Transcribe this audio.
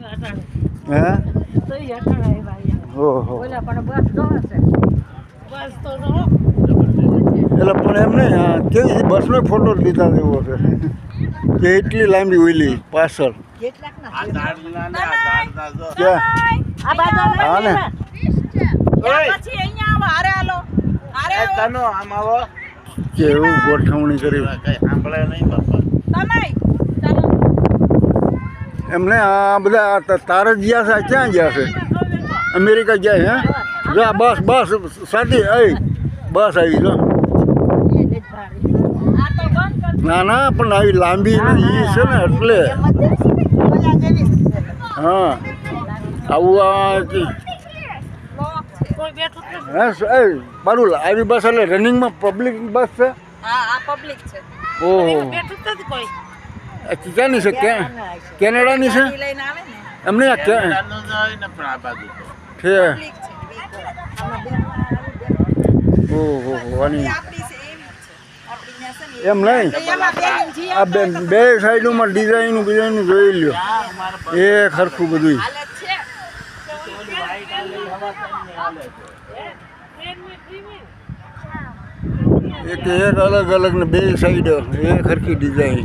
હે તો એ અટાણે આવ્યા ઓહો ઓલા પણ બસ જોવે છે બસ તો જો એટલે પણ એમ નહીં હા કેવી બસનો ફોટો લીધા જેવો છે કે એટલી લાંબી ઓઈલી પાછળ કેટલાક ના આ ઝાડના ને આ ઝાડના જો ક્યાં આ બાજુ હા ને પછી અહીંયા આવો હારે હાલો હારે એ તનો આમ આવો કેવું ગોઠવણી કરી કઈ સાંભળે નહીં બાપા તનાઈ ચાલો એમને આ બધા તારે જ ગયા છે ક્યાં ગયા છે અમેરિકા ગયા હે જો આ બસ બસ સાથી બસ આવી જો આ તો બંધ કર ના ના પણ આવી લાંબી ને ઈ છે ને એટલે ઓલા જેવી છે હા આવું આ લોક છે કોઈ બેઠું જ નથી હે બારું આવી બસ એટલે રનિંગમાં પબ્લિક બસ છે હા આ પબ્લિક છે ઓહો બેઠું જ નથી કોઈ ક્યાંની છે કેનેડાની છે ગાડી લઈને આવે ને એમને આ ક્યાં ઝાડનું જ હોય ને પણ આ બાજુ તો. છે પબ્લિક છે આમાં બેન ઓહો આની આપણી છે એવી જ છે આપણી ન્યા છે ને એમ નહીં એમાં બેન જી આ બે સાઈડોમાં ડિઝાઇન જોઈ લ્યો આ અમારે પાસે એ ખરખું બધું હાલત છે વાઈટ આ લઈ હવા તમને હાલે છે. એક અલગ અલગ ને બે સાઈડ એ ખરખી ડિઝાઇન